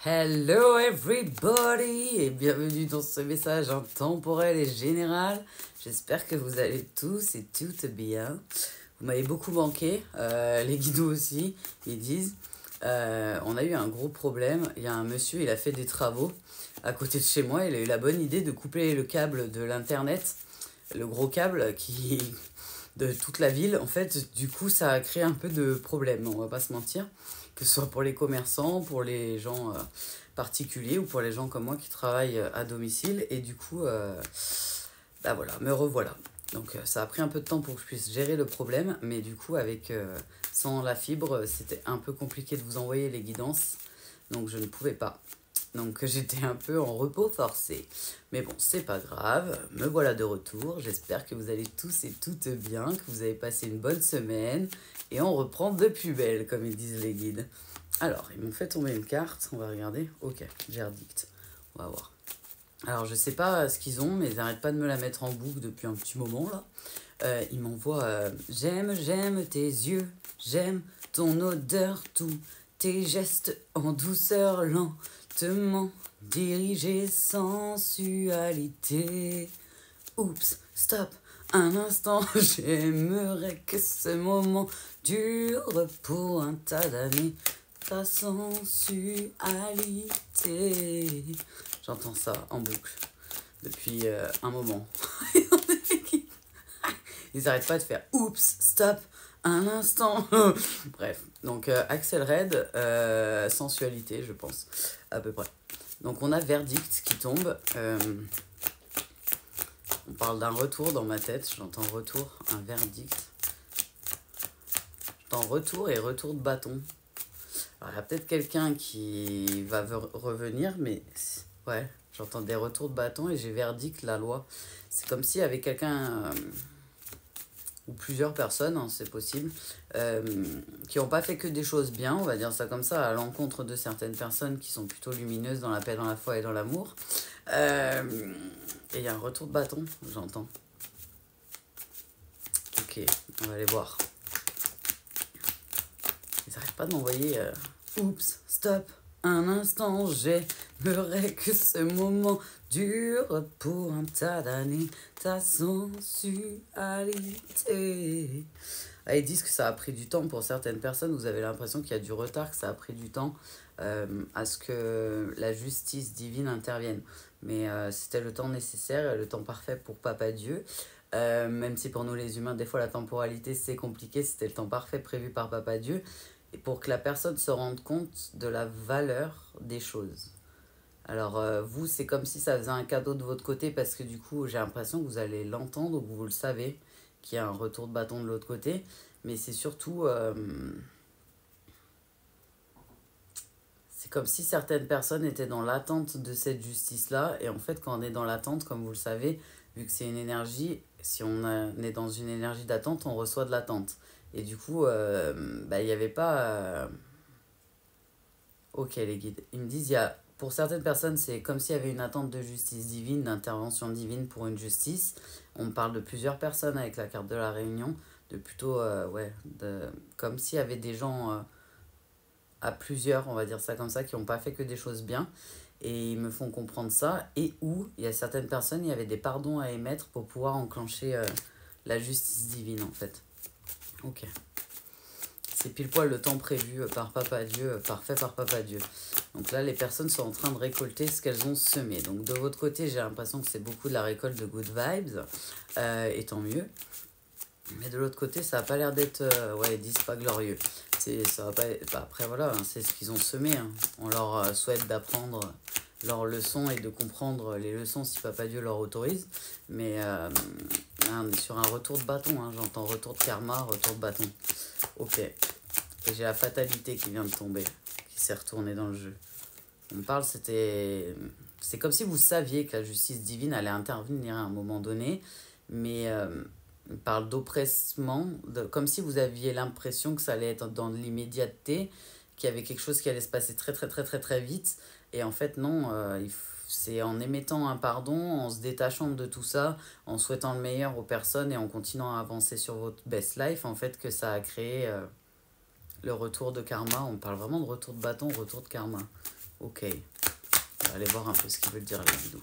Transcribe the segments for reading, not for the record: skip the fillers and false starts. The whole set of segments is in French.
Hello everybody et bienvenue dans ce message intemporel et général. J'espère que vous allez tous et toutes bien. Vous m'avez beaucoup manqué, les guides aussi, ils disent. On a eu un gros problème. Il y a un monsieur, il a fait des travaux à côté de chez moi. Il a eu la bonne idée de couper le câble de l'internet, le gros câble de toute la ville. En fait, du coup, ça a créé un peu de problème, on va pas se mentir. Que ce soit pour les commerçants, pour les gens particuliers ou pour les gens comme moi qui travaillent à domicile. Et du coup, bah voilà, me revoilà. Donc ça a pris un peu de temps pour que je puisse gérer le problème, mais du coup, sans la fibre, c'était un peu compliqué de vous envoyer les guidances. Donc je ne pouvais pas. Donc j'étais un peu en repos forcé. Mais bon, c'est pas grave, me voilà de retour. J'espère que vous allez tous et toutes bien, que vous avez passé une bonne semaine. Et on reprend de plus belle, comme ils disent les guides. Alors, ils m'ont fait tomber une carte, on va regarder. Ok, verdict, on va voir. Alors, je sais pas ce qu'ils ont, mais ils n'arrêtent pas de me la mettre en boucle depuis un petit moment, là. Ils m'envoient j'aime tes yeux, j'aime ton odeur, tous tes gestes en douceur lentement dirigés, sensualité. Oups, stop, un instant, j'aimerais que ce moment dure pour un tas d'années. Ta sensualité. J'entends ça en boucle depuis un moment. Ils n'arrêtent pas de faire oups, stop, un instant. Bref, donc Axel Red, sensualité, je pense, à peu près. Donc on a verdict qui tombe. On parle d'un retour dans ma tête. J'entends retour, un verdict. J'entends retour et retour de bâton. Alors, il y a peut-être quelqu'un qui va revenir, mais ouais, j'entends des retours de bâton et j'ai verdict la loi. C'est comme s'il y avait quelqu'un, ou plusieurs personnes, hein, c'est possible, qui n'ont pas fait que des choses bien, on va dire ça comme ça, à l'encontre de certaines personnes qui sont plutôt lumineuses dans la paix, dans la foi et dans l'amour. Et il y a un retour de bâton, j'entends. Ok, on va aller voir. Ils n'arrêtent pas de m'envoyer oups, stop, un instant, j'aimerais que ce moment dure pour un tas d'années, ta sensualité. Ah, ils disent que ça a pris du temps pour certaines personnes, vous avez l'impression qu'il y a du retard, que ça a pris du temps à ce que la justice divine intervienne. Mais c'était le temps nécessaire, le temps parfait pour Papa Dieu. Même si pour nous les humains, des fois la temporalité c'est compliqué, c'était le temps parfait prévu par Papa Dieu. Et pour que la personne se rende compte de la valeur des choses. Alors vous, c'est comme si ça faisait un cadeau de votre côté parce que du coup, j'ai l'impression que vous allez l'entendre ou que vous le savez, qu'il y a un retour de bâton de l'autre côté. Mais c'est surtout... c'est comme si certaines personnes étaient dans l'attente de cette justice-là. Et en fait, quand on est dans l'attente, comme vous le savez, vu que c'est une énergie, si on est dans une énergie d'attente, on reçoit de l'attente. Et du coup, il n'y avait pas... Ok, les guides. Ils me disent, pour certaines personnes, c'est comme s'il y avait une attente de justice divine, d'intervention divine pour une justice. On parle de plusieurs personnes avec la carte de la Réunion, de plutôt, comme s'il y avait des gens à plusieurs, on va dire ça comme ça, qui n'ont pas fait que des choses bien. Et ils me font comprendre ça. Et où il y a certaines personnes, il y avait des pardons à émettre pour pouvoir enclencher la justice divine, en fait. Ok. C'est pile poil le temps prévu par Papa Dieu, parfait par Papa Dieu. Donc là, les personnes sont en train de récolter ce qu'elles ont semé. Donc de votre côté, j'ai l'impression que c'est beaucoup de la récolte de good vibes, et tant mieux. Mais de l'autre côté, ça n'a pas l'air d'être, ils disent pas glorieux. Ça va pas être, après voilà, hein, c'est ce qu'ils ont semé. Hein. On leur souhaite d'apprendre leurs leçons et de comprendre les leçons si Papa Dieu leur autorise. Mais on est sur un retour de bâton, hein. J'entends retour de karma, retour de bâton. Ok. Et j'ai la fatalité qui vient de tomber, qui s'est retournée dans le jeu. On me parle, c'est comme si vous saviez que la justice divine allait intervenir à un moment donné, mais on parle d'oppressement, comme si vous aviez l'impression que ça allait être dans l'immédiateté, qu'il y avait quelque chose qui allait se passer très très très très très vite. Et en fait, non, c'est en émettant un pardon, en se détachant de tout ça, en souhaitant le meilleur aux personnes et en continuant à avancer sur votre best life, en fait, que ça a créé le retour de karma. On parle vraiment de retour de bâton, retour de karma. Ok. On va aller voir un peu ce qu'ils veulent dire les guides.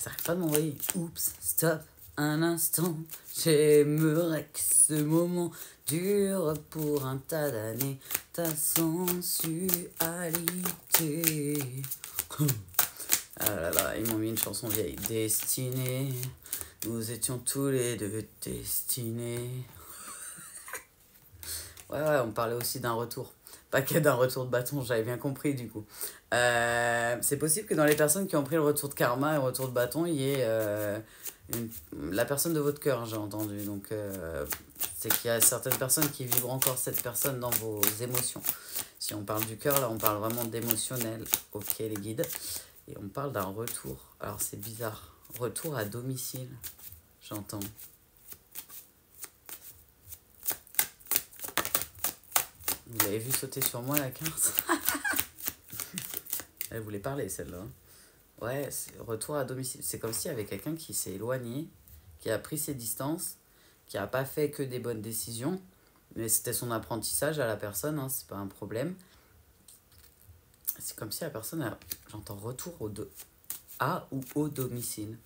Ça arrête pas de m'envoyer. Oups, stop, un instant. J'aimerais que ce moment dure pour un tas d'années. Ta sensualité. Ah là là, ils m'ont mis une chanson vieille. Destinée. Nous étions tous les deux destinés. Ouais, on parlait aussi d'un retour. Pas que d'un retour de bâton, j'avais bien compris du coup. C'est possible que dans les personnes qui ont pris le retour de karma et le retour de bâton, il y ait la personne de votre cœur, j'ai entendu. Donc, c'est qu'il y a certaines personnes qui vivent encore cette personne dans vos émotions. Si on parle du cœur, là, on parle vraiment d'émotionnel. Ok, les guides. Et on parle d'un retour. Alors, c'est bizarre. Retour à domicile, j'entends. Vous l'avez vu sauter sur moi, la carte? Elle voulait parler, celle-là. Ouais, retour à domicile. C'est comme s'il y avait quelqu'un qui s'est éloigné, qui a pris ses distances, qui n'a pas fait que des bonnes décisions, mais c'était son apprentissage à la personne, hein, c'est pas un problème. C'est comme si la personne a... J'entends retour à ou au domicile.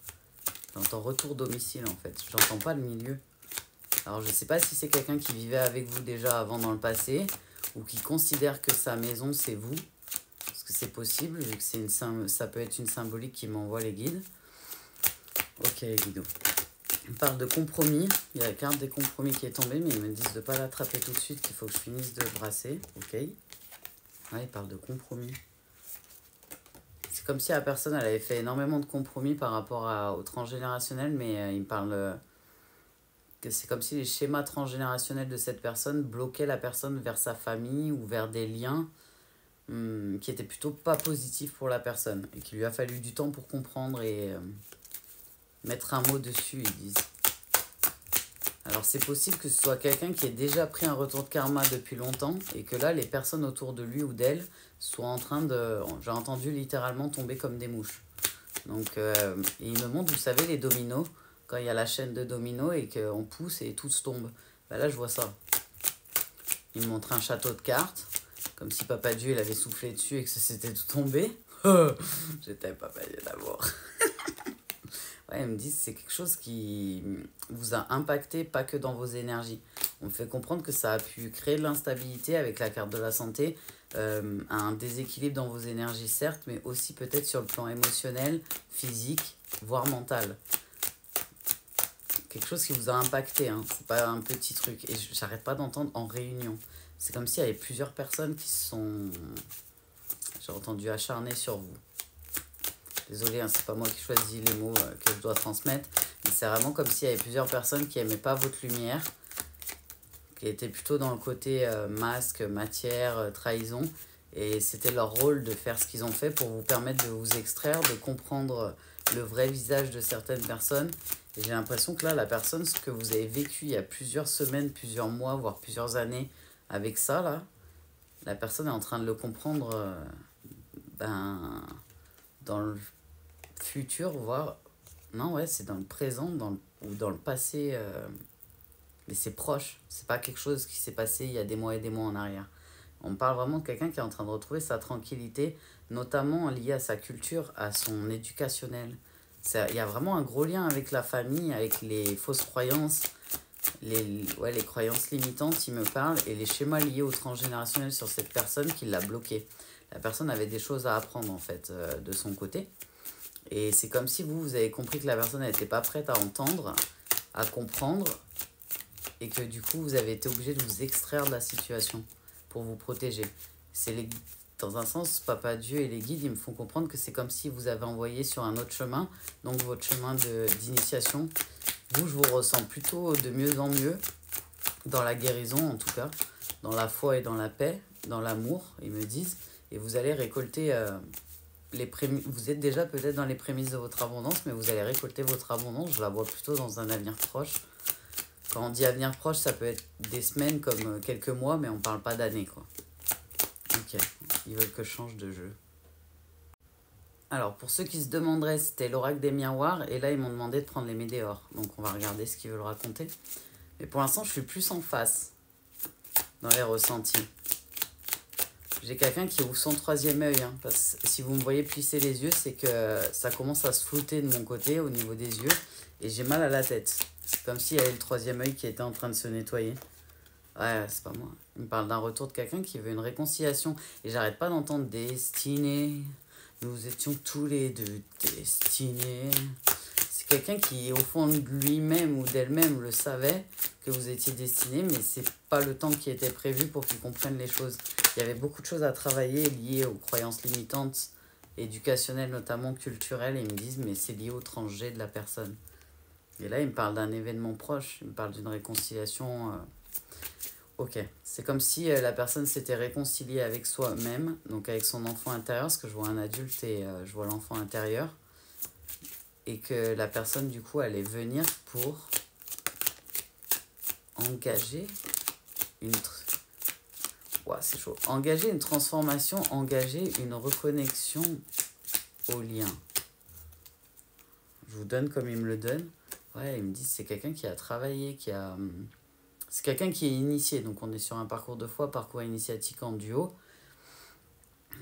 J'entends retour domicile, en fait. J'entends pas le milieu. Alors, je sais pas si c'est quelqu'un qui vivait avec vous déjà avant dans le passé, ou qui considère que sa maison, c'est vous. Parce que c'est possible, vu que ça peut être une symbolique qui m'envoie les guides. Ok, les guides. On parle de compromis. Il y a la carte des compromis qui est tombée, mais ils me disent de ne pas l'attraper tout de suite, qu'il faut que je finisse de brasser. Ok. Ouais, ils parlent de compromis. C'est comme si la personne elle avait fait énormément de compromis par rapport au transgénérationnel, mais il me parle que c'est comme si les schémas transgénérationnels de cette personne bloquaient la personne vers sa famille ou vers des liens qui étaient plutôt pas positifs pour la personne et qu'il lui a fallu du temps pour comprendre et mettre un mot dessus, ils disent. Alors c'est possible que ce soit quelqu'un qui ait déjà pris un retour de karma depuis longtemps et que là, les personnes autour de lui ou d'elle soient en train de... J'ai entendu littéralement tomber comme des mouches. Donc, il me montre, vous savez, les dominos, quand il y a la chaîne de dominos et qu'on pousse et tous tombent. Ben là, je vois ça. Il me montre un château de cartes, comme si Papa Dieu il avait soufflé dessus et que ça s'était tout tombé. J'étais Papa Dieu d'abord. Ouais, ils me disent c'est quelque chose qui vous a impacté, pas que dans vos énergies. On me fait comprendre que ça a pu créer de l'instabilité avec la carte de la santé, un déséquilibre dans vos énergies certes, mais aussi peut-être sur le plan émotionnel, physique, voire mental. Quelque chose qui vous a impacté, hein. C'est pas un petit truc. Et j'arrête pas d'entendre en réunion. C'est comme s'il y avait plusieurs personnes qui se sont, j'ai entendu, acharnées sur vous. Désolée, hein, c'est pas moi qui choisis les mots que je dois transmettre, mais c'est vraiment comme s'il y avait plusieurs personnes qui n'aimaient pas votre lumière, qui étaient plutôt dans le côté masque, matière, trahison, et c'était leur rôle de faire ce qu'ils ont fait pour vous permettre de vous extraire, de comprendre le vrai visage de certaines personnes. Et j'ai l'impression que là, la personne, ce que vous avez vécu il y a plusieurs semaines, plusieurs mois, voire plusieurs années avec ça, là, la personne est en train de le comprendre dans le futur, voire... Non, ouais, c'est dans le présent ou dans le passé, mais c'est proche. C'est pas quelque chose qui s'est passé il y a des mois et des mois en arrière. On parle vraiment de quelqu'un qui est en train de retrouver sa tranquillité, notamment liée à sa culture, à son éducationnel. Il y a vraiment un gros lien avec la famille, avec les fausses croyances, les croyances limitantes, il me parle, et les schémas liés au transgénérationnel sur cette personne qui l'a bloqué. La personne avait des choses à apprendre, en fait, de son côté. Et c'est comme si vous avez compris que la personne n'était pas prête à entendre, à comprendre, et que du coup, vous avez été obligé de vous extraire de la situation pour vous protéger. Dans un sens, Papa Dieu et les guides, ils me font comprendre que c'est comme si vous avez envoyé sur un autre chemin, donc votre chemin d'initiation. Vous, je vous ressens plutôt de mieux en mieux, dans la guérison en tout cas, dans la foi et dans la paix, dans l'amour, ils me disent, et vous allez récolter... vous êtes déjà peut-être dans les prémices de votre abondance, mais vous allez récolter votre abondance. Je la vois plutôt dans un avenir proche. Quand on dit avenir proche, ça peut être des semaines comme quelques mois, mais on parle pas d'années, quoi. Ok, ils veulent que je change de jeu. Alors, pour ceux qui se demanderaient, c'était l'oracle des miroirs, et là, ils m'ont demandé de prendre les météores. Donc, on va regarder ce qu'ils veulent raconter. Mais pour l'instant, je suis plus en face dans les ressentis. J'ai quelqu'un qui ouvre son troisième œil. Hein, parce que si vous me voyez plisser les yeux, c'est que ça commence à se flouter de mon côté au niveau des yeux. Et j'ai mal à la tête. C'est comme s'il y avait le troisième œil qui était en train de se nettoyer. Ouais, c'est pas moi. Il me parle d'un retour de quelqu'un qui veut une réconciliation. Et j'arrête pas d'entendre destinés. Nous étions tous les deux destinés. C'est quelqu'un qui, au fond de lui-même ou d'elle-même, le savait que vous étiez destinés, mais c'est pas le temps qui était prévu pour qu'il comprenne les choses. Il y avait beaucoup de choses à travailler liées aux croyances limitantes, éducationnelles, notamment culturelles, et ils me disent, mais c'est lié au transgé de la personne. Et là, il me parle d'un événement proche, il me parle d'une réconciliation. Ok, c'est comme si la personne s'était réconciliée avec soi-même, donc avec son enfant intérieur, parce que je vois un adulte et je vois l'enfant intérieur, et que la personne, du coup, allait venir pour engager une... Ouais, c'est chaud. Engager une transformation, engager une reconnexion au lien. Je vous donne comme il me le donne. Ouais, il me dit c'est quelqu'un qui a travaillé, qui a... C'est quelqu'un qui est initié, donc on est sur un parcours de foi, parcours initiatique en duo.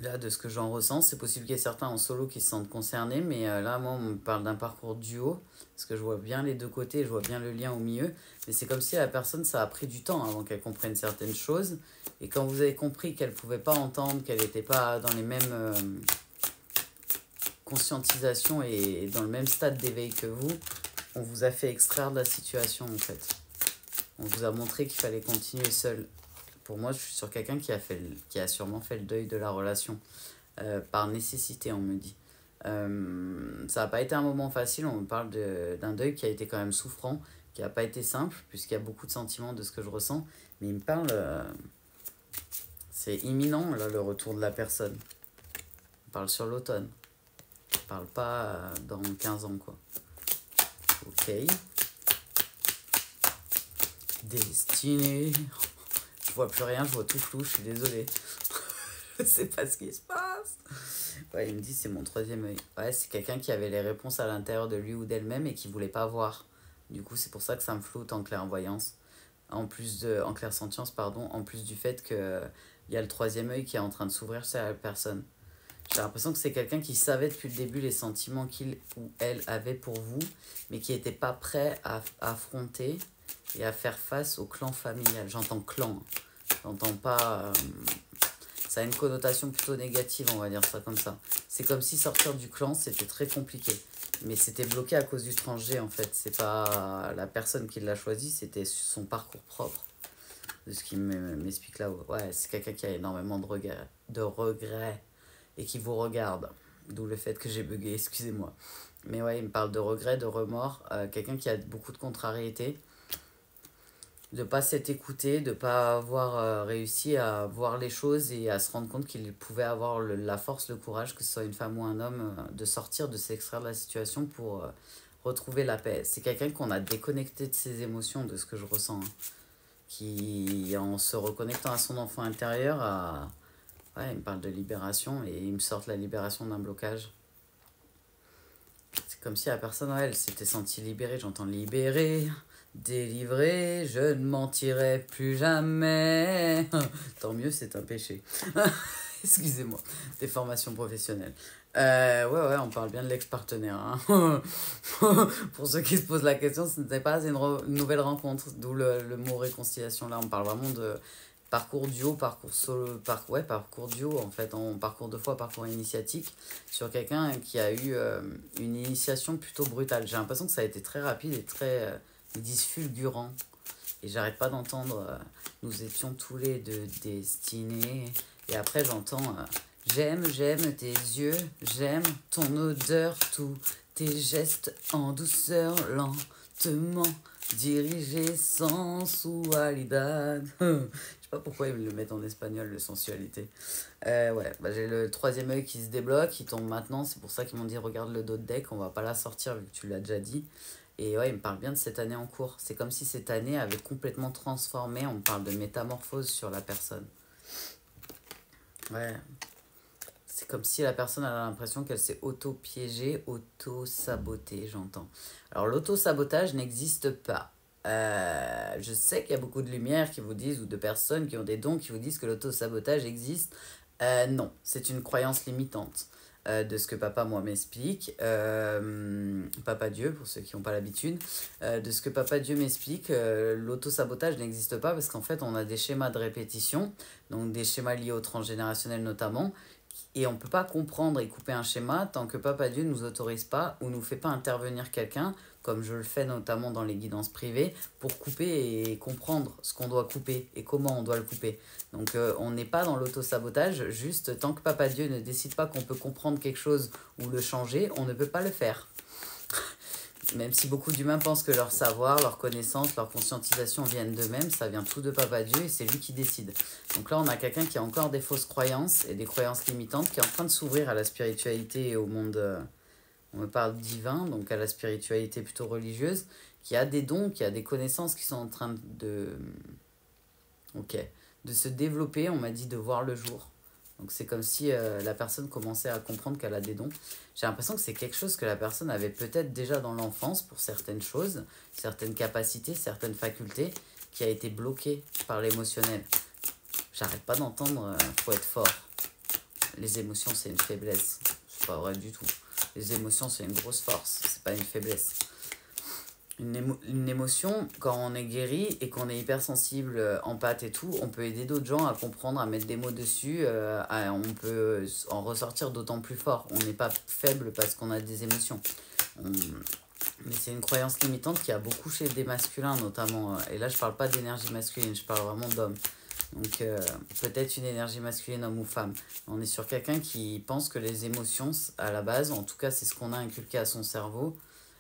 Là, de ce que j'en ressens, c'est possible qu'il y ait certains en solo qui se sentent concernés, mais là, moi, on me parle d'un parcours duo, parce que je vois bien les deux côtés, je vois bien le lien au milieu, mais c'est comme si la personne, ça a pris du temps avant qu'elle comprenne certaines choses, et quand vous avez compris qu'elle ne pouvait pas entendre, qu'elle n'était pas dans les mêmes conscientisations et dans le même stade d'éveil que vous, on vous a fait extraire de la situation, en fait. On vous a montré qu'il fallait continuer seul. Pour moi, je suis sur quelqu'un qui a sûrement fait le deuil de la relation. Par nécessité, on me dit. Ça n'a pas été un moment facile. On me parle d'un deuil qui a été quand même souffrant, qui n'a pas été simple, puisqu'il y a beaucoup de sentiments de ce que je ressens. Mais il me parle... c'est imminent, là, le retour de la personne. On parle sur l'automne. On parle pas dans 15 ans, quoi. Ok. Destinée. Je vois plus rien, je vois tout flou, je suis désolée. Je sais pas ce qui se passe. Ouais, il me dit c'est mon troisième œil. Ouais, c'est quelqu'un qui avait les réponses à l'intérieur de lui ou d'elle-même et qui voulait pas voir. Du coup, c'est pour ça que ça me floute en clairvoyance. En clairsentience, pardon. En plus du fait que il y a le troisième œil qui est en train de s'ouvrir chez la personne. J'ai l'impression que c'est quelqu'un qui savait depuis le début les sentiments qu'il ou elle avait pour vous, mais qui n'était pas prêt à affronter et à faire face au clan familial. J'entends clan, j'entends pas... ça a une connotation plutôt négative, on va dire ça comme ça. C'est comme si sortir du clan, c'était très compliqué. Mais c'était bloqué à cause du transgé, en fait. C'est pas la personne qui l'a choisi, c'était son parcours propre. De ce qu'il m'explique là. Ouais, c'est quelqu'un qui a énormément de regrets et qui vous regarde. D'où le fait que j'ai bugué, excusez-moi. Mais ouais, il me parle de regrets, de remords. Quelqu'un qui a beaucoup de contrariétés. De ne pas s'être écouté, de ne pas avoir réussi à voir les choses et à se rendre compte qu'il pouvait avoir la force, le courage, que ce soit une femme ou un homme, de sortir, de s'extraire de la situation pour retrouver la paix. C'est quelqu'un qu'on a déconnecté de ses émotions, de ce que je ressens. Hein, qui, en se reconnectant à son enfant intérieur, ouais, il me parle de libération et il me sort la libération d'un blocage. C'est comme si la personne, ouais, elle s'était sentie libérée. J'entends libérer, délivré, je ne mentirai plus jamais. Tant mieux, c'est un péché. Excusez-moi, des formations professionnelles. Ouais, on parle bien de l'ex-partenaire. Hein. Pour ceux qui se posent la question, ce n'était pas une nouvelle rencontre, d'où le mot réconciliation. Là, on parle vraiment de parcours duo, parcours solo, parcours duo, en fait, en parcours de foi, parcours initiatique, sur quelqu'un qui a eu une initiation plutôt brutale. J'ai l'impression que ça a été très rapide et très... ils disent fulgurant. Et j'arrête pas d'entendre nous étions tous les deux destinés. Et après j'entends j'aime tes yeux, j'aime ton odeur, tous tes gestes en douceur, lentement dirigés sans sensualidad. Je sais pas pourquoi ils me le mettent en espagnol, le sensualité. Ouais, j'ai le troisième œil qui se débloque, il tombe maintenant. C'est pour ça qu'ils m'ont dit regarde le dos de deck, on va pas la sortir vu que tu l'as déjà dit. Et ouais, il me parle bien de cette année en cours. C'est comme si cette année avait complètement transformé. On me parle de métamorphose sur la personne. Ouais. C'est comme si la personne a l'impression qu'elle s'est auto-piégée, auto-sabotée, j'entends. Alors, l'auto-sabotage n'existe pas. Je sais qu'il y a beaucoup de lumière qui vous disent, ou de personnes qui ont des dons qui vous disent que l'auto-sabotage existe. Non, c'est une croyance limitante de ce que papa, moi, m'explique. Papa Dieu, pour ceux qui n'ont pas l'habitude. De ce que papa Dieu m'explique, l'autosabotage n'existe pas parce qu'en fait, on a des schémas de répétition, donc des schémas liés au transgénérationnel notamment, et on ne peut pas comprendre et couper un schéma tant que Papa Dieu ne nous autorise pas ou ne nous fait pas intervenir quelqu'un, comme je le fais notamment dans les guidances privées, pour couper et comprendre ce qu'on doit couper et comment on doit le couper. Donc on n'est pas dans l'auto-sabotage, juste tant que Papa Dieu ne décide pas qu'on peut comprendre quelque chose ou le changer, on ne peut pas le faire. Même si beaucoup d'humains pensent que leur savoir, leur connaissance, leur conscientisation viennent d'eux-mêmes, ça vient tout de Papa Dieu et c'est lui qui décide. Donc là, on a quelqu'un qui a encore des fausses croyances et des croyances limitantes, qui est en train de s'ouvrir à la spiritualité et au monde, on me parle divin, donc à la spiritualité plutôt religieuse, qui a des dons, qui a des connaissances qui sont en train ok, de se développer, on m'a dit de voir le jour. Donc c'est comme si la personne commençait à comprendre qu'elle a des dons. J'ai l'impression que c'est quelque chose que la personne avait peut-être déjà dans l'enfance pour certaines choses, certaines capacités, certaines facultés, qui a été bloquée par l'émotionnel. J'arrête pas d'entendre, faut être fort. Les émotions, c'est une faiblesse. C'est pas vrai du tout. Les émotions, c'est une grosse force, c'est pas une faiblesse. Une émotion, quand on est guéri et qu'on est hypersensible, empathe et tout, on peut aider d'autres gens à comprendre, à mettre des mots dessus, on peut en ressortir d'autant plus fort. On n'est pas faible parce qu'on a des émotions. Mais c'est une croyance limitante qui a beaucoup chez des masculins notamment. Et là, je parle pas d'énergie masculine, je parle vraiment d'hommes. Donc peut-être une énergie masculine, homme ou femme. On est sur quelqu'un qui pense que les émotions, à la base, en tout cas c'est ce qu'on a inculqué à son cerveau,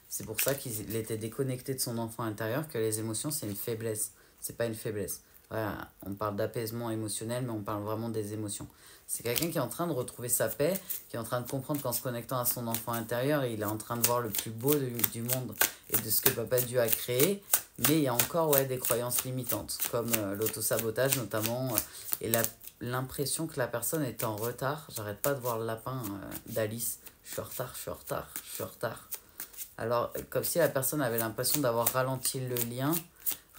c'est pour ça qu'il était déconnecté de son enfant intérieur, que les émotions c'est une faiblesse. C'est pas une faiblesse. Voilà, on parle d'apaisement émotionnel, mais on parle vraiment des émotions. C'est quelqu'un qui est en train de retrouver sa paix, qui est en train de comprendre qu'en se connectant à son enfant intérieur, il est en train de voir le plus beau du monde et de ce que Papa Dieu a créé. Mais il y a encore des croyances limitantes, comme l'autosabotage notamment, et l'impression que la personne est en retard. J'arrête pas de voir le lapin d'Alice. Je suis en retard, je suis en retard, je suis en retard. Alors, comme si la personne avait l'impression d'avoir ralenti le lien,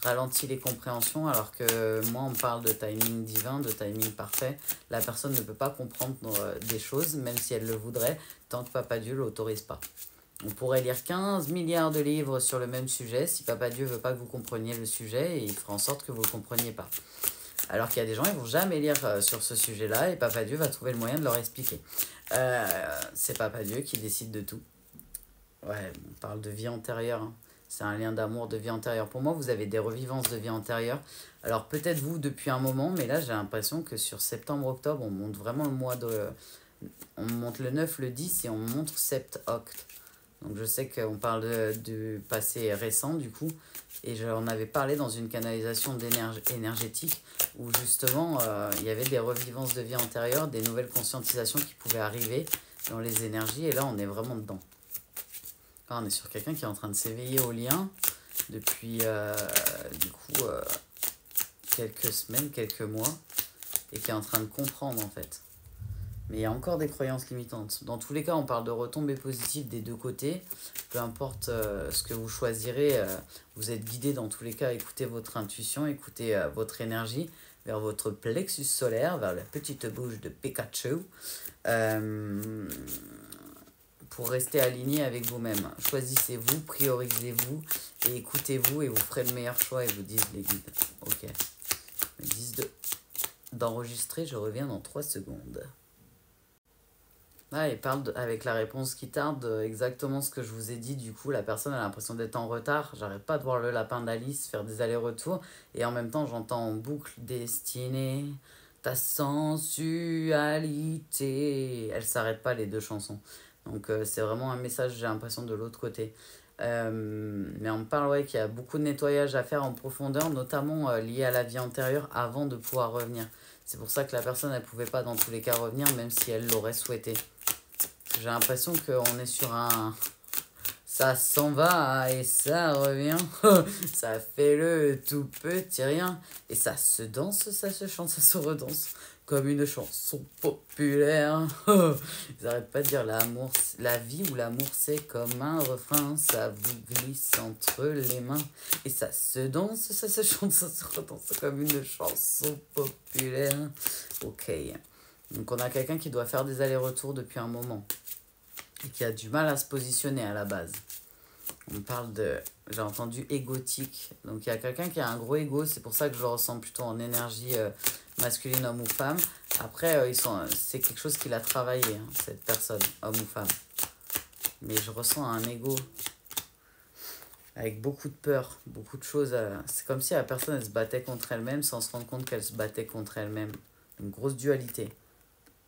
ralenti les compréhensions, alors que moi, on parle de timing divin, de timing parfait. La personne ne peut pas comprendre des choses, même si elle le voudrait, tant que Papa Dieu ne l'autorise pas. On pourrait lire 15 milliards de livres sur le même sujet. Si Papa Dieu veut pas que vous compreniez le sujet, il fera en sorte que vous ne le compreniez pas. Alors qu'il y a des gens, ils vont jamais lire sur ce sujet-là et Papa Dieu va trouver le moyen de leur expliquer. C'est Papa Dieu qui décide de tout. Ouais, on parle de vie antérieure. Hein. C'est un lien d'amour de vie antérieure. Pour moi, vous avez des revivances de vie antérieure. Alors peut-être vous depuis un moment, mais là j'ai l'impression que sur septembre-octobre, on monte vraiment le mois de... On monte le 9, le 10 et on montre sept-oct. Donc je sais qu'on parle du passé récent du coup. Et j'en avais parlé dans une canalisation énergétique où justement il y avait des revivances de vie antérieure, des nouvelles conscientisations qui pouvaient arriver dans les énergies. Et là on est vraiment dedans. Là, on est sur quelqu'un qui est en train de s'éveiller au lien depuis quelques semaines, quelques mois, et qui est en train de comprendre en fait. Mais il y a encore des croyances limitantes. Dans tous les cas, on parle de retombées positives des deux côtés. Peu importe ce que vous choisirez, vous êtes guidé dans tous les cas. Écoutez votre intuition, écoutez votre énergie vers votre plexus solaire, vers la petite bouche de Pikachu. Pour rester aligné avec vous-même. Choisissez-vous, priorisez-vous et écoutez-vous et vous ferez le meilleur choix et vous disent les guides. Ok. Ils me disent d'enregistrer, je reviens dans 3 secondes. Ah, il parle avec la réponse qui tarde exactement ce que je vous ai dit. Du coup, la personne a l'impression d'être en retard. J'arrête pas de voir le lapin d'Alice faire des allers-retours. Et en même temps, j'entends en boucle destinée, ta sensualité. Elles s'arrêtent pas les deux chansons. Donc c'est vraiment un message, j'ai l'impression, de l'autre côté. Mais on me parle qu'il y a beaucoup de nettoyage à faire en profondeur, notamment lié à la vie antérieure, avant de pouvoir revenir. C'est pour ça que la personne, elle ne pouvait pas dans tous les cas revenir, même si elle l'aurait souhaité. J'ai l'impression qu'on est sur un... Ça s'en va et ça revient. Ça fait le tout petit rien. Et ça se danse, ça se chante, ça se redanse. Comme une chanson populaire. Ils n'arrêtent pas de dire l'amour, la vie ou l'amour c'est comme un refrain. Ça vous glisse entre les mains. Et ça se danse, ça se chante, ça se redanse comme une chanson populaire. Ok. Donc on a quelqu'un qui doit faire des allers-retours depuis un moment et qui a du mal à se positionner à la base. On parle de, j'ai entendu égotique. Donc il y a quelqu'un qui a un gros ego, c'est pour ça que je le ressens plutôt en énergie masculine, homme ou femme. Après, c'est quelque chose qu'il a travaillé, hein, cette personne, homme ou femme. Mais je ressens un ego avec beaucoup de peur, beaucoup de choses. C'est comme si la personne, elle se battait contre elle-même sans se rendre compte qu'elle se battait contre elle-même. Une grosse dualité.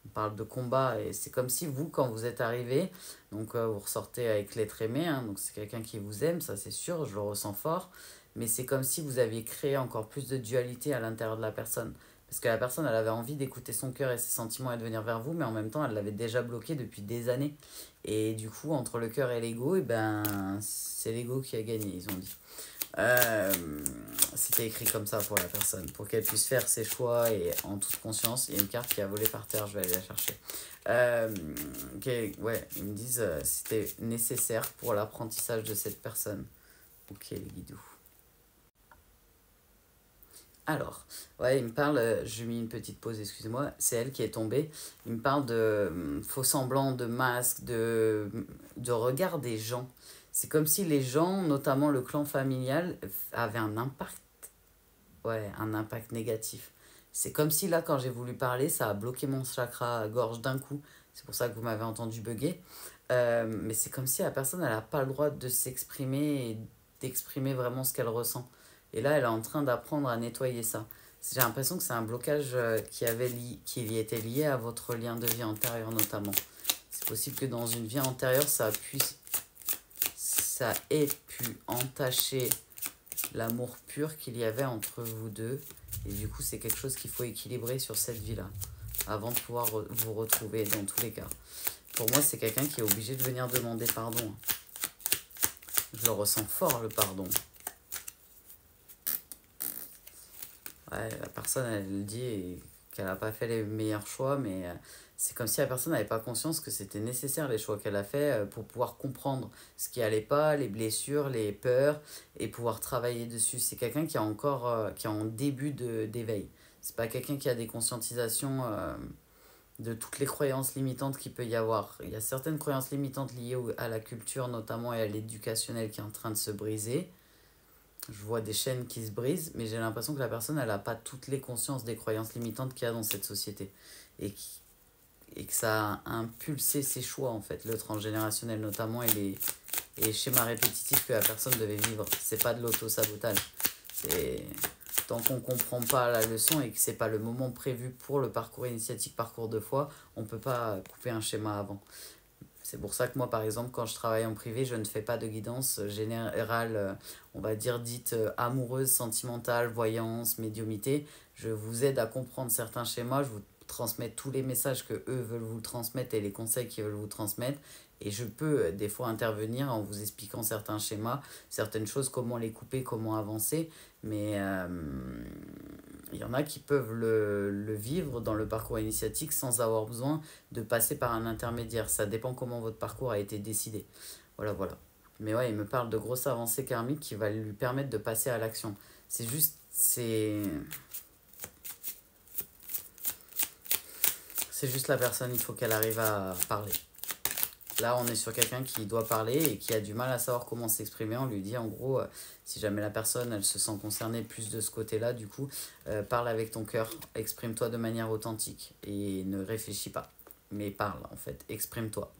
On parle de combat et c'est comme si vous, quand vous êtes arrivé, donc vous ressortez avec l'être aimé, hein, donc c'est quelqu'un qui vous aime, ça c'est sûr, je le ressens fort, mais c'est comme si vous aviez créé encore plus de dualité à l'intérieur de la personne. Parce que la personne, elle avait envie d'écouter son cœur et ses sentiments et de venir vers vous, mais en même temps, elle l'avait déjà bloqué depuis des années. Et du coup, entre le cœur et l'ego, et ben, c'est l'ego qui a gagné, ils ont dit. Euh, C'était écrit comme ça pour la personne, pour qu'elle puisse faire ses choix et en toute conscience. Il y a une carte qui a volé par terre, je vais aller la chercher. Ouais, ils me disent c'était nécessaire pour l'apprentissage de cette personne. Ok, les guidous. Alors, ouais, il me parle, j'ai mis une petite pause, excusez-moi, c'est elle qui est tombée. Il me parle de faux semblants, de masques, de regard des gens. C'est comme si les gens, notamment le clan familial, avaient un impact négatif. C'est comme si là, quand j'ai voulu parler, ça a bloqué mon chakra gorge d'un coup. C'est pour ça que vous m'avez entendu bugger. Mais c'est comme si la personne, elle n'a pas le droit de s'exprimer et d'exprimer vraiment ce qu'elle ressent. Et là, elle est en train d'apprendre à nettoyer ça. J'ai l'impression que c'est un blocage qui y était lié à votre lien de vie antérieur notamment. C'est possible que dans une vie antérieure, ça ait pu entacher l'amour pur qu'il y avait entre vous deux. Et du coup, c'est quelque chose qu'il faut équilibrer sur cette vie-là, avant de pouvoir vous retrouver dans tous les cas. Pour moi, c'est quelqu'un qui est obligé de venir demander pardon. Je le ressens fort, le pardon. Ouais, la personne, elle dit qu'elle n'a pas fait les meilleurs choix, mais c'est comme si la personne n'avait pas conscience que c'était nécessaire les choix qu'elle a fait pour pouvoir comprendre ce qui allait pas, les blessures, les peurs, et pouvoir travailler dessus. C'est quelqu'un qui a encore, qui est en début d'éveil. C'est pas quelqu'un qui a des conscientisations de toutes les croyances limitantes qu'il peut y avoir. Il y a certaines croyances limitantes liées à la culture notamment et à l'éducationnel qui est en train de se briser. Je vois des chaînes qui se brisent, mais j'ai l'impression que la personne, elle n'a pas toutes les consciences des croyances limitantes qu'il y a dans cette société. Et que ça a impulsé ses choix, en fait, le transgénérationnel notamment, et les schémas répétitifs que la personne devait vivre. C'est pas de l'auto-sabotage. C'est tant qu'on comprend pas la leçon et que c'est pas le moment prévu pour le parcours initiatique, parcours de foi, on peut pas couper un schéma avant. C'est pour ça que moi, par exemple, quand je travaille en privé, je ne fais pas de guidance générale, on va dire dite amoureuse, sentimentale, voyance, médiumité. Je vous aide à comprendre certains schémas, je vous transmets tous les messages que eux veulent vous transmettre et les conseils qu'ils veulent vous transmettre. Et je peux des fois intervenir en vous expliquant certains schémas, certaines choses, comment les couper, comment avancer. Mais il y en a qui peuvent le vivre dans le parcours initiatique sans avoir besoin de passer par un intermédiaire. Ça dépend comment votre parcours a été décidé. Voilà, voilà. Mais ouais, il me parle de grosses avancées karmiques qui va lui permettre de passer à l'action. C'est juste la personne, il faut qu'elle arrive à parler. Là, on est sur quelqu'un qui doit parler et qui a du mal à savoir comment s'exprimer. On lui dit, en gros, si jamais la personne, elle se sent concernée plus de ce côté-là, du coup, parle avec ton cœur, exprime-toi de manière authentique et ne réfléchis pas. Mais parle, en fait, exprime-toi.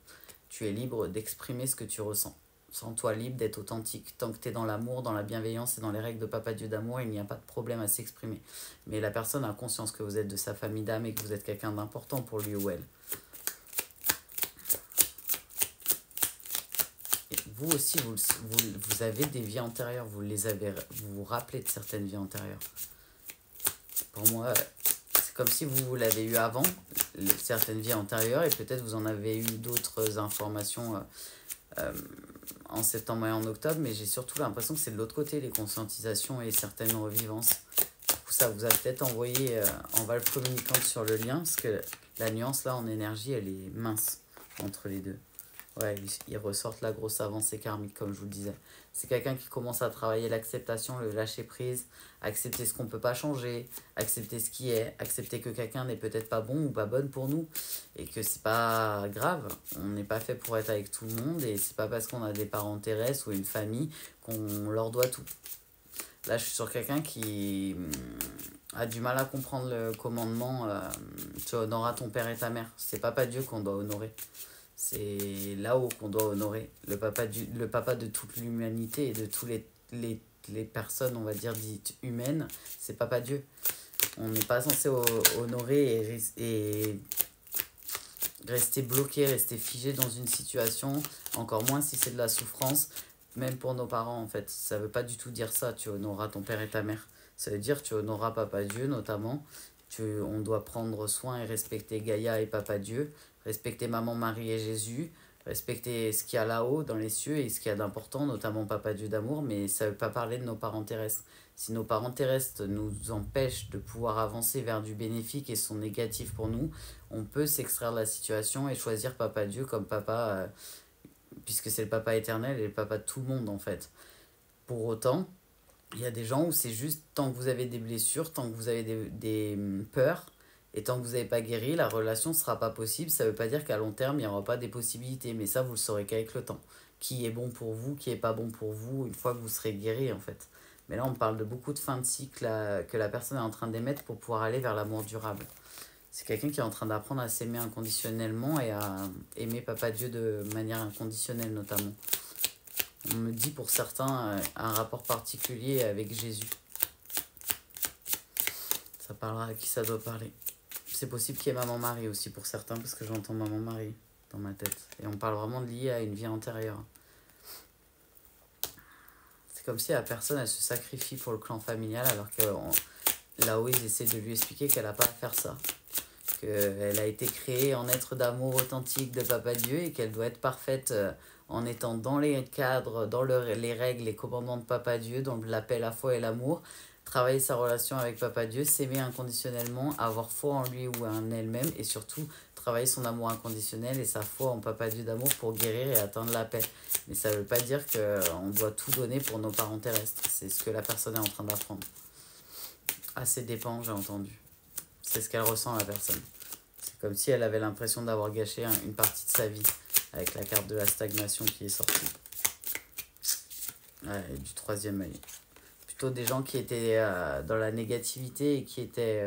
Tu es libre d'exprimer ce que tu ressens. Sens-toi libre d'être authentique. Tant que tu es dans l'amour, dans la bienveillance et dans les règles de Papa Dieu d'amour, il n'y a pas de problème à s'exprimer. Mais la personne a conscience que vous êtes de sa famille d'âme et que vous êtes quelqu'un d'important pour lui ou elle. Vous aussi, vous avez des vies antérieures, vous vous rappelez de certaines vies antérieures. Pour moi, c'est comme si vous l'avez eu avant, certaines vies antérieures, et peut-être vous en avez eu d'autres informations en septembre et en octobre, mais j'ai surtout l'impression que c'est de l'autre côté, les conscientisations et certaines revivances. Du coup, ça vous a peut-être envoyé en valve communicante sur le lien, parce que la nuance là en énergie, elle est mince entre les deux. Ouais, ils ressortent la grosse avancée karmique, comme je vous le disais. C'est quelqu'un qui commence à travailler l'acceptation, le lâcher prise, accepter ce qu'on ne peut pas changer, accepter ce qui est, accepter que quelqu'un n'est peut-être pas bon ou pas bonne pour nous, et que c'est pas grave. On n'est pas fait pour être avec tout le monde, et c'est pas parce qu'on a des parents terrestres ou une famille qu'on leur doit tout. Là, je suis sur quelqu'un qui a du mal à comprendre le commandement tu honoreras ton père et ta mère. C'est Papa Dieu qu'on doit honorer. C'est là-haut qu'on doit honorer. Le papa de toute l'humanité et de tous les personnes, on va dire, dites humaines, c'est Papa Dieu. On n'est pas censé honorer et rester bloqué, rester figé dans une situation, encore moins si c'est de la souffrance, même pour nos parents en fait. Ça veut pas du tout dire ça, tu honoreras ton père et ta mère. Ça veut dire tu honoreras Papa Dieu notamment. On doit prendre soin et respecter Gaïa et Papa Dieu, respecter Maman Marie et Jésus, respecter ce qu'il y a là-haut dans les cieux et ce qu'il y a d'important, notamment Papa Dieu d'amour, mais ça veut pas parler de nos parents terrestres. Si nos parents terrestres nous empêchent de pouvoir avancer vers du bénéfique et sont négatifs pour nous, on peut s'extraire de la situation et choisir Papa Dieu comme papa, puisque c'est le papa éternel et le papa de tout le monde en fait. Pour autant, il y a des gens où c'est juste tant que vous avez des blessures, tant que vous avez des peurs, et tant que vous n'avez pas guéri, la relation ne sera pas possible. Ça ne veut pas dire qu'à long terme, il n'y aura pas des possibilités, mais ça, vous le saurez qu'avec le temps. Qui est bon pour vous, qui n'est pas bon pour vous, une fois que vous serez guéri en fait. Mais là, on parle de beaucoup de fins de cycle que la personne est en train d'émettre pour pouvoir aller vers l'amour durable. C'est quelqu'un qui est en train d'apprendre à s'aimer inconditionnellement et à aimer Papa Dieu de manière inconditionnelle notamment. On me dit pour certains un rapport particulier avec Jésus. Ça parlera à qui ça doit parler. C'est possible qu'il y ait Maman Marie aussi pour certains parce que j'entends Maman Marie dans ma tête. Et on parle vraiment de lié à une vie antérieure. C'est comme si la personne elle se sacrifie pour le clan familial alors que là-haut ils essaient de lui expliquer qu'elle n'a pas à faire ça. Qu'elle a été créée en être d'amour authentique de Papa Dieu et qu'elle doit être parfaite en étant dans les cadres, dans les règles, les commandements de Papa Dieu, dans l'appel à foi et l'amour, travailler sa relation avec Papa Dieu, s'aimer inconditionnellement, avoir foi en lui ou en elle-même et surtout travailler son amour inconditionnel et sa foi en Papa Dieu d'amour pour guérir et atteindre la paix. Mais ça ne veut pas dire qu'on doit tout donner pour nos parents terrestres. C'est ce que la personne est en train d'apprendre. À ses dépens, j'ai entendu. C'est ce qu'elle ressent, la personne. C'est comme si elle avait l'impression d'avoir gâché une partie de sa vie avec la carte de la stagnation qui est sortie. Ouais, et du troisième œil. Plutôt des gens qui étaient dans la négativité et qui étaient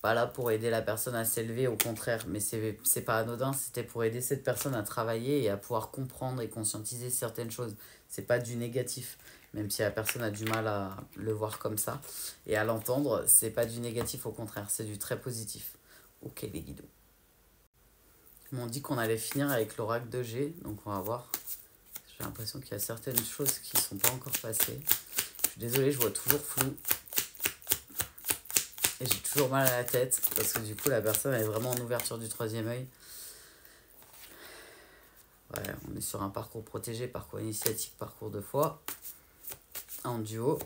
pas là pour aider la personne à s'élever, au contraire. Mais c'est pas anodin, c'était pour aider cette personne à travailler et à pouvoir comprendre et conscientiser certaines choses. C'est pas du négatif. Même si la personne a du mal à le voir comme ça. Et à l'entendre, c'est pas du négatif, au contraire, c'est du très positif. Ok les guidos. Ils m'ont dit qu'on allait finir avec l'oracle de G, donc on va voir. J'ai l'impression qu'il y a certaines choses qui ne sont pas encore passées. Je suis désolée, je vois toujours flou. Et j'ai toujours mal à la tête, parce que du coup la personne est vraiment en ouverture du troisième œil. Ouais, on est sur un parcours protégé, parcours initiatique, parcours de foi. En duo,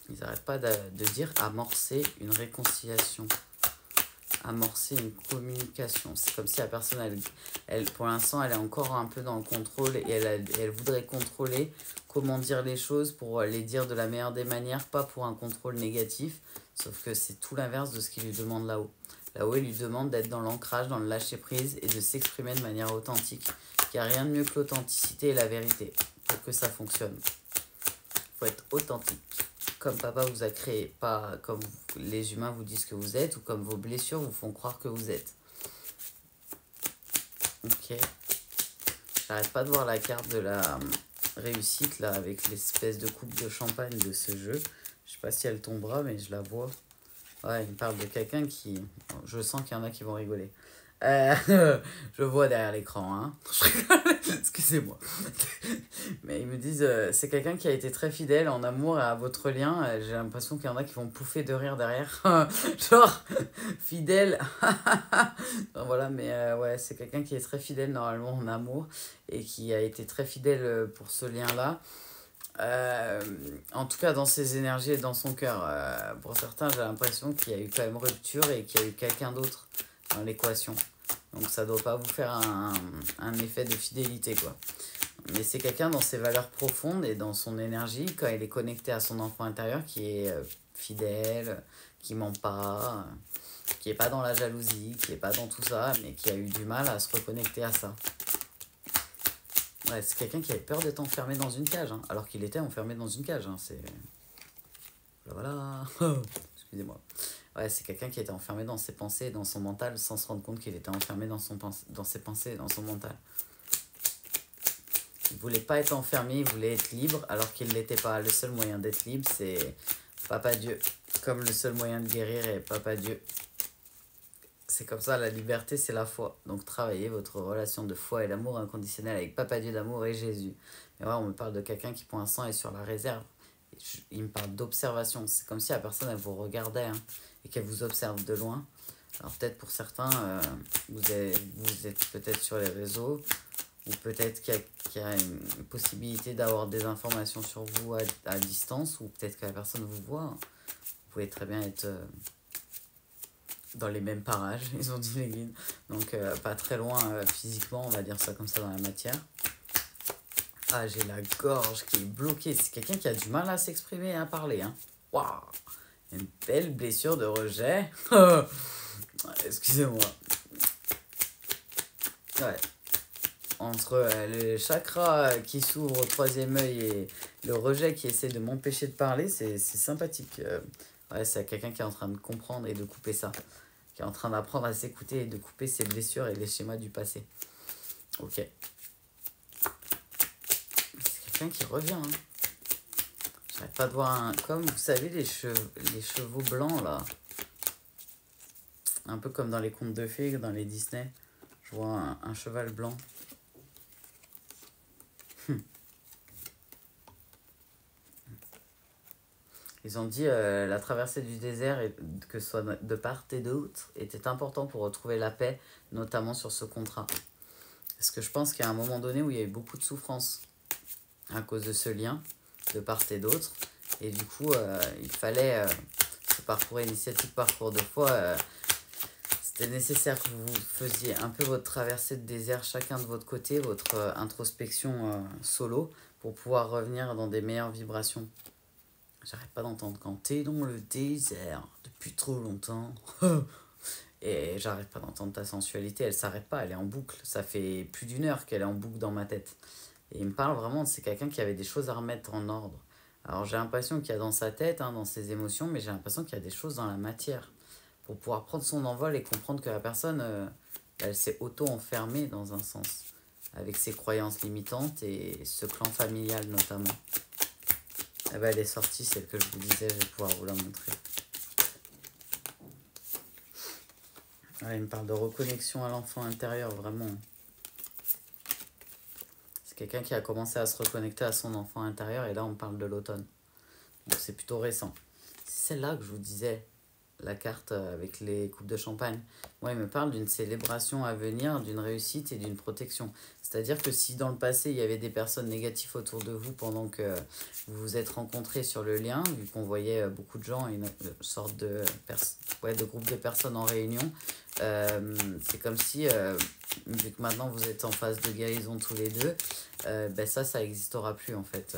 ils n'arrêtent pas de dire amorcer une réconciliation, amorcer une communication. C'est comme si la personne, elle pour l'instant, elle est encore un peu dans le contrôle et elle voudrait contrôler comment dire les choses pour les dire de la meilleure des manières, pas pour un contrôle négatif, sauf que c'est tout l'inverse de ce qu'il lui demande là-haut. Là-haut, il lui demande d'être dans l'ancrage, dans le lâcher-prise et de s'exprimer de manière authentique. Il n'y a rien de mieux que l'authenticité et la vérité pour que ça fonctionne. Il faut être authentique, comme papa vous a créé, pas comme les humains vous disent que vous êtes ou comme vos blessures vous font croire que vous êtes. Ok. J'arrête pas de voir la carte de la réussite là avec l'espèce de coupe de champagne de ce jeu. Je sais pas si elle tombera mais je la vois. Ouais, il me parle de quelqu'un qui... Je sens qu'il y en a qui vont rigoler. Je vois derrière l'écran, hein. Excusez-moi. Mais ils me disent, c'est quelqu'un qui a été très fidèle en amour à votre lien. J'ai l'impression qu'il y en a qui vont pouffer de rire derrière. Genre, fidèle. Voilà, mais ouais, c'est quelqu'un qui est très fidèle normalement en amour et qui a été très fidèle pour ce lien-là. En tout cas dans ses énergies et dans son cœur. Pour certains, j'ai l'impression qu'il y a eu quand même rupture et qu'il y a eu quelqu'un d'autre dans l'équation. Donc ça doit pas vous faire un effet de fidélité, quoi. Mais c'est quelqu'un dans ses valeurs profondes et dans son énergie, quand il est connecté à son enfant intérieur, qui est fidèle, qui ment pas, qui est pas dans la jalousie, qui est pas dans tout ça, mais qui a eu du mal à se reconnecter à ça. Ouais, c'est quelqu'un qui avait peur d'être enfermé dans une cage, hein, alors qu'il était enfermé dans une cage. Hein, c'est... Voilà. Excusez-moi. Ouais, c'est quelqu'un qui était enfermé dans ses pensées et dans son mental sans se rendre compte qu'il était enfermé dans ses pensées et dans son mental. Il voulait pas être enfermé, il voulait être libre alors qu'il ne l'était pas. Le seul moyen d'être libre, c'est Papa Dieu. Comme le seul moyen de guérir est Papa Dieu. C'est comme ça, la liberté, c'est la foi. Donc travaillez votre relation de foi et d'amour inconditionnel avec Papa Dieu d'amour et Jésus. Mais ouais, on me parle de quelqu'un qui pour l'instant est sur la réserve. Il me parle d'observation. C'est comme si la personne, elle vous regardait, hein, et qu'elle vous observe de loin. Alors peut-être pour certains, vous êtes peut-être sur les réseaux, ou peut-être qu'il y a une possibilité d'avoir des informations sur vous à distance, ou peut-être que la personne vous voit. Vous pouvez très bien être dans les mêmes parages, ils ont dit les guides. Donc pas très loin physiquement, on va dire ça comme ça dans la matière. Ah, j'ai la gorge qui est bloquée. C'est quelqu'un qui a du mal à s'exprimer et à parler. Hein. Waouh! Une belle blessure de rejet. Excusez-moi. Ouais. Entre le chakra qui s'ouvre au troisième œil et le rejet qui essaie de m'empêcher de parler, c'est sympathique. Ouais, c'est quelqu'un qui est en train de comprendre et de couper ça. Qui est en train d'apprendre à s'écouter et de couper ses blessures et les schémas du passé. Ok. Quelqu'un qui revient. Hein. J'arrête pas de voir comme vous savez les chevaux blancs là. Un peu comme dans les contes de fées, dans les Disney. Je vois un cheval blanc. Ils ont dit la traversée du désert, que ce soit de part et d'autre, était important pour retrouver la paix, notamment sur ce contrat. Parce que je pense qu'il y a un moment donné où il y a eu beaucoup de souffrance à cause de ce lien, de part et d'autre. Et du coup, il fallait ce parcours initiatique, parcours de foi. C'était nécessaire que vous faisiez un peu votre traversée de désert, chacun de votre côté, votre introspection solo, pour pouvoir revenir dans des meilleures vibrations. J'arrête pas d'entendre quand t'es dans le désert depuis trop longtemps. Et j'arrête pas d'entendre ta sensualité, elle s'arrête pas, elle est en boucle. Ça fait plus d'1 heure qu'elle est en boucle dans ma tête. Et il me parle vraiment de c'est quelqu'un qui avait des choses à remettre en ordre. Alors j'ai l'impression qu'il y a dans sa tête, hein, dans ses émotions, mais j'ai l'impression qu'il y a des choses dans la matière. Pour pouvoir prendre son envol et comprendre que la personne, elle s'est auto-enfermée dans un sens. Avec ses croyances limitantes et ce clan familial notamment. Eh ben, elle est sortie, celle que je vous disais, je vais pouvoir vous la montrer. Il me parle de reconnexion à l'enfant intérieur, vraiment. C'est quelqu'un qui a commencé à se reconnecter à son enfant intérieur et là on parle de l'automne. Donc c'est plutôt récent. C'est celle-là que je vous disais, la carte avec les coupes de champagne. Moi, il me parle d'une célébration à venir, d'une réussite et d'une protection. C'est-à-dire que si dans le passé, il y avait des personnes négatives autour de vous pendant que vous vous êtes rencontrés sur le lien, vu qu'on voyait beaucoup de gens et une sorte de groupe de personnes en réunion, c'est comme si, vu que maintenant vous êtes en phase de guérison tous les deux, ça n'existera plus en fait.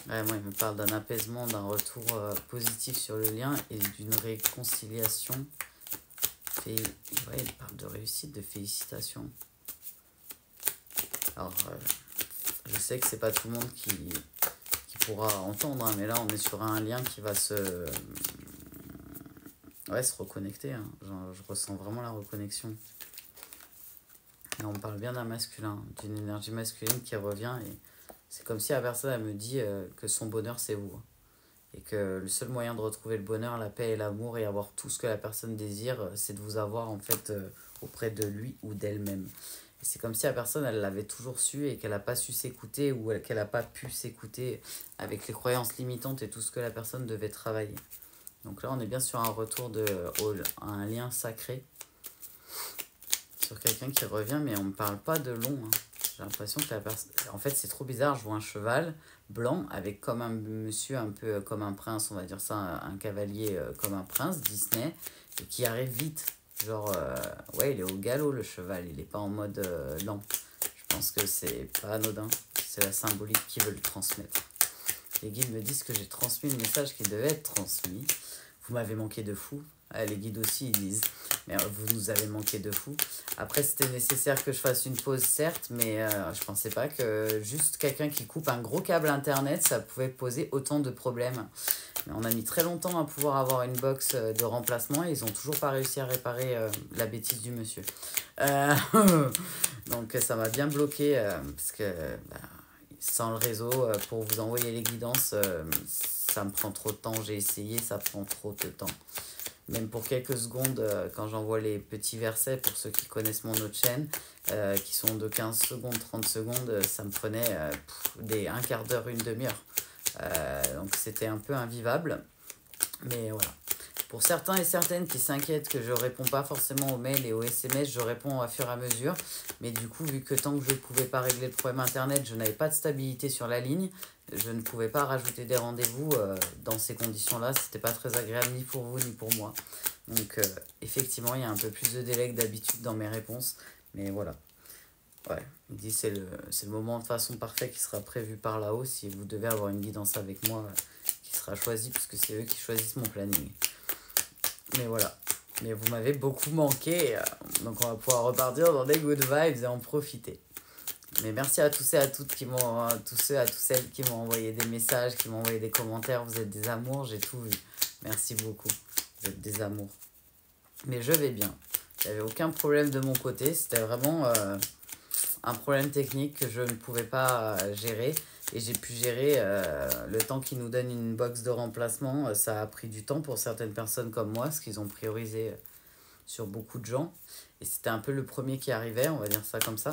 Ouais, moi, il me parle d'un apaisement, d'un retour positif sur le lien et d'une réconciliation. Il parle de réussite, de félicitations. Alors, je sais que c'est pas tout le monde qui pourra entendre, hein, mais là, on est sur un lien qui va se reconnecter. Hein. Je ressens vraiment la reconnexion. Et on parle bien d'un masculin, d'une énergie masculine qui revient et c'est comme si la personne elle me dit que son bonheur c'est vous. Et que le seul moyen de retrouver le bonheur, la paix et l'amour et avoir tout ce que la personne désire, c'est de vous avoir en fait auprès de lui ou d'elle-même. Et c'est comme si la personne elle l'avait toujours su et qu'elle n'a pas su s'écouter ou qu'elle n'a pas pu s'écouter avec les croyances limitantes et tout ce que la personne devait travailler. Donc là on est bien sur un retour à un lien sacré. Sur quelqu'un qui revient mais on ne parle pas de long. Hein. J'ai l'impression que la personne... En fait, c'est trop bizarre. Je vois un cheval blanc avec comme un monsieur un peu comme un prince, on va dire ça, un cavalier comme un prince, Disney, et qui arrive vite. Genre, ouais, il est au galop, le cheval. Il est pas en mode lent. Je pense que c'est pas anodin. C'est la symbolique qu'ils veulent transmettre. Les guides me disent que j'ai transmis le message qui devait être transmis. Vous m'avez manqué de fou. Les guides aussi, ils disent. Mais vous nous avez manqué de fou. Après, c'était nécessaire que je fasse une pause, certes, mais je pensais pas que juste quelqu'un qui coupe un gros câble internet, ça pouvait poser autant de problèmes. Mais on a mis très longtemps à pouvoir avoir une box de remplacement et ils ont toujours pas réussi à réparer la bêtise du monsieur. Donc ça m'a bien bloqué parce que sans le réseau, pour vous envoyer les guidances, ça me prend trop de temps. J'ai essayé, ça prend trop de temps. Même pour quelques secondes, quand j'envoie les petits versets, pour ceux qui connaissent mon autre chaîne, qui sont de 15 secondes, 30 secondes, ça me prenait un quart d'heure, une demi-heure. Donc c'était un peu invivable. Mais voilà. Pour certains et certaines qui s'inquiètent que je ne réponds pas forcément aux mails et aux SMS, je réponds à fur et à mesure. Mais du coup, vu que tant que je ne pouvais pas régler le problème Internet, je n'avais pas de stabilité sur la ligne, je ne pouvais pas rajouter des rendez-vous dans ces conditions-là. C'était pas très agréable ni pour vous ni pour moi. Donc effectivement, il y a un peu plus de délai que d'habitude dans mes réponses. Mais voilà. Ouais, il dit c'est le moment de façon parfaite qui sera prévu par là-haut si vous devez avoir une guidance avec moi qui sera choisie puisque c'est eux qui choisissent mon planning. Mais voilà. Mais vous m'avez beaucoup manqué. Donc on va pouvoir repartir dans des good vibes et en profiter. Mais merci à tous et à toutes qui m'ont, tous ceux, à tous celles qui m'ont envoyé des messages, qui m'ont envoyé des commentaires. Vous êtes des amours, j'ai tout vu. Merci beaucoup. Vous êtes des amours. Mais je vais bien. Il n'y avait aucun problème de mon côté. C'était vraiment un problème technique que je ne pouvais pas gérer. Et j'ai pu gérer le temps qu'ils nous donnent une box de remplacement. Ça a pris du temps pour certaines personnes comme moi, parce qu'ils ont priorisé sur beaucoup de gens. Et c'était un peu le premier qui arrivait, on va dire ça comme ça.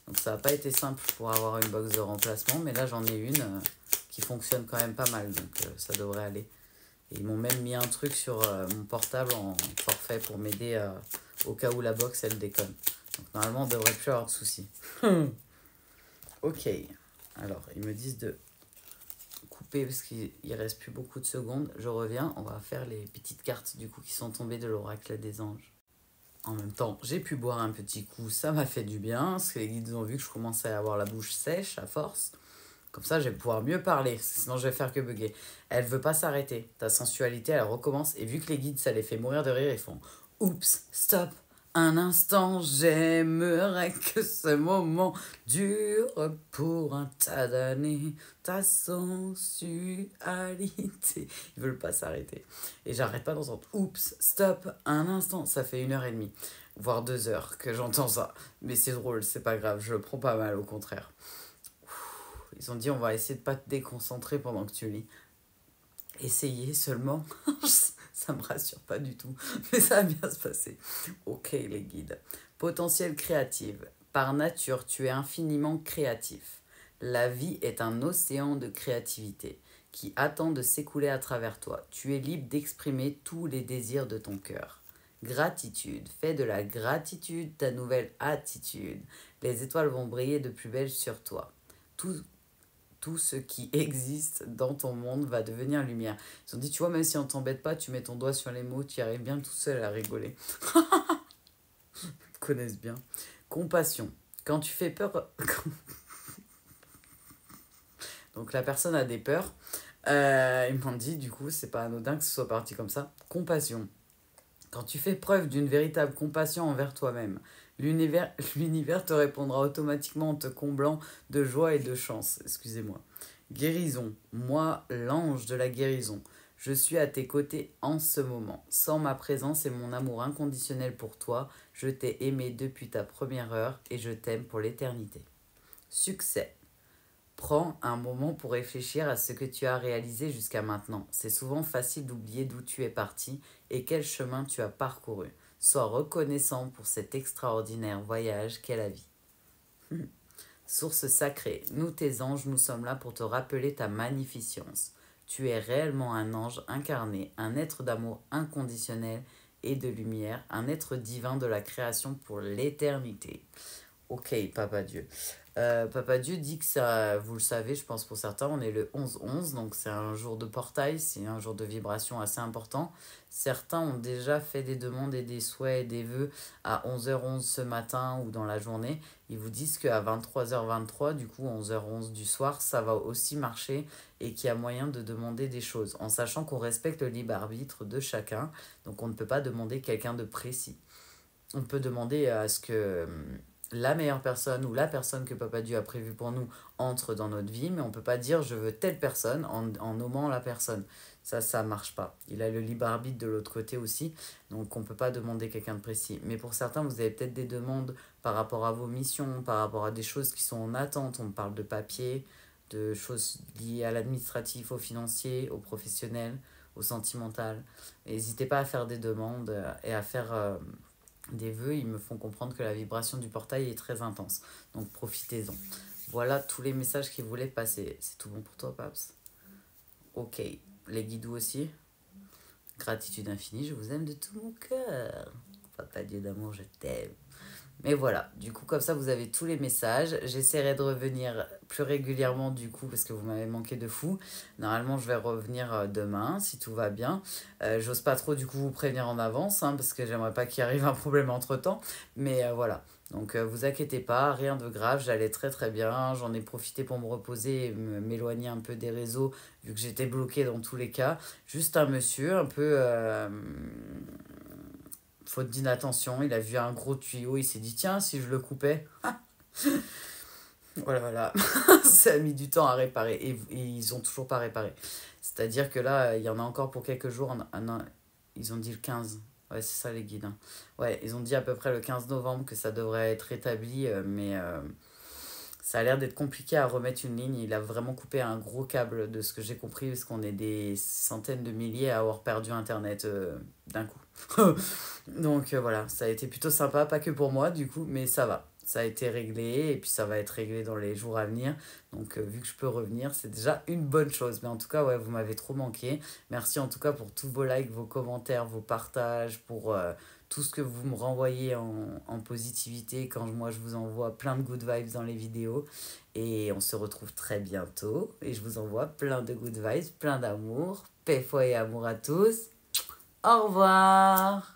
Donc ça n'a pas été simple pour avoir une box de remplacement. Mais là, j'en ai une qui fonctionne quand même pas mal. Donc ça devrait aller. Et ils m'ont même mis un truc sur mon portable en forfait pour m'aider au cas où la box, elle déconne. Donc normalement, on devrait plus avoir de soucis. Ok. Alors, ils me disent de couper parce qu'il reste plus beaucoup de secondes. Je reviens. On va faire les petites cartes du coup qui sont tombées de l'oracle des anges. En même temps, j'ai pu boire un petit coup. Ça m'a fait du bien parce que les guides ont vu que je commençais à avoir la bouche sèche à force. Comme ça, je vais pouvoir mieux parler. Sinon, je vais faire que bugger. Elle veut pas s'arrêter. Ta sensualité, elle recommence. Et vu que les guides, ça les fait mourir de rire, ils font « Oups, stop !» Un instant, j'aimerais que ce moment dure pour un tas d'années. Ta sensualité. Ils veulent pas s'arrêter. Et j'arrête pas d'entendre oups, stop, un instant. Ça fait 1h30, voire 2 heures que j'entends ça. Mais c'est drôle, c'est pas grave, je le prends pas mal, au contraire. Ils ont dit on va essayer de pas te déconcentrer pendant que tu lis. Essayez seulement. Ça me rassure pas du tout, mais ça va bien se passer. Ok les guides. Potentiel créatif. Par nature, tu es infiniment créatif. La vie est un océan de créativité qui attend de s'écouler à travers toi. Tu es libre d'exprimer tous les désirs de ton cœur. Gratitude. Fais de la gratitude ta nouvelle attitude. Les étoiles vont briller de plus belle sur toi. Tout ce qui existe dans ton monde va devenir lumière. Ils ont dit, tu vois, même si on t'embête pas, tu mets ton doigt sur les mots, tu y arrives bien tout seul à rigoler. Ils connaissent bien. Compassion. Quand tu fais peur... Donc la personne a des peurs. Ils m'ont dit, du coup, c'est pas anodin que ce soit parti comme ça. Compassion. Quand tu fais preuve d'une véritable compassion envers toi-même, l'univers te répondra automatiquement en te comblant de joie et de chance. Excusez-moi. Guérison. Moi, l'ange de la guérison. Je suis à tes côtés en ce moment. Sans ma présence et mon amour inconditionnel pour toi, je t'ai aimé depuis ta première heure et je t'aime pour l'éternité. Succès. Prends un moment pour réfléchir à ce que tu as réalisé jusqu'à maintenant. C'est souvent facile d'oublier d'où tu es parti et quel chemin tu as parcouru. Sois reconnaissant pour cet extraordinaire voyage qu'est la vie. Source sacrée, nous tes anges, nous sommes là pour te rappeler ta magnificence. Tu es réellement un ange incarné, un être d'amour inconditionnel et de lumière, un être divin de la création pour l'éternité. Ok, Papa Dieu. Papa Dieu dit que ça, vous le savez, je pense pour certains, on est le 11-11, donc c'est un jour de portail, c'est un jour de vibration assez important. Certains ont déjà fait des demandes et des souhaits et des vœux à 11h11 ce matin ou dans la journée. Ils vous disent qu'à 23h23, du coup 11h11 du soir, ça va aussi marcher et qu'il y a moyen de demander des choses, en sachant qu'on respecte le libre arbitre de chacun, donc on ne peut pas demander quelqu'un de précis. On peut demander à ce que la meilleure personne ou la personne que Papa Dieu a prévue pour nous entre dans notre vie, mais on peut pas dire je veux telle personne en nommant la personne. Ça marche pas. Il a le libre arbitre de l'autre côté aussi, donc on peut pas demander quelqu'un de précis. Mais pour certains, vous avez peut-être des demandes par rapport à vos missions, par rapport à des choses qui sont en attente. On parle de papier, de choses liées à l'administratif, au financier, au professionnel, au sentimental. N'hésitez pas à faire des demandes et à faire des vœux, ils me font comprendre que la vibration du portail est très intense. Donc profitez-en. Voilà tous les messages qu'ils voulaient passer. C'est tout bon pour toi, Paps? Ok. Les guides aussi. Gratitude infinie, je vous aime de tout mon cœur. Papa Dieu d'amour, je t'aime. Mais voilà, du coup, comme ça, vous avez tous les messages. J'essaierai de revenir plus régulièrement, du coup, parce que vous m'avez manqué de fou. Normalement, je vais revenir demain, si tout va bien. J'ose pas trop, du coup, vous prévenir en avance, hein, parce que j'aimerais pas qu'il arrive un problème entre-temps. Mais voilà. Donc, vous inquiétez pas, rien de grave. J'allais très très bien. J'en ai profité pour me reposer et m'éloigner un peu des réseaux, vu que j'étais bloquée dans tous les cas. Juste un monsieur, un peu faute d'inattention, il a vu un gros tuyau, il s'est dit tiens, si je le coupais. Voilà, voilà. Ça a mis du temps à réparer et ils ont toujours pas réparé. C'est-à-dire que là, il y en a encore pour quelques jours. Ils ont dit le 15. Ouais, c'est ça les guides, hein. Ouais, ils ont dit à peu près le 15 novembre que ça devrait être rétabli, mais ça a l'air d'être compliqué à remettre une ligne. Il a vraiment coupé un gros câble de ce que j'ai compris, parce qu'on est des centaines de milliers à avoir perdu Internet d'un coup. Donc voilà, ça a été plutôt sympa, pas que pour moi du coup, mais ça va. Ça a été réglé et puis ça va être réglé dans les jours à venir. Donc vu que je peux revenir, c'est déjà une bonne chose. Mais en tout cas, ouais, vous m'avez trop manqué. Merci en tout cas pour tous vos likes, vos commentaires, vos partages, pour tout ce que vous me renvoyez en positivité quand moi je vous envoie plein de good vibes dans les vidéos. Et on se retrouve très bientôt. Et je vous envoie plein de good vibes, plein d'amour. Paix, foi et amour à tous. Au revoir.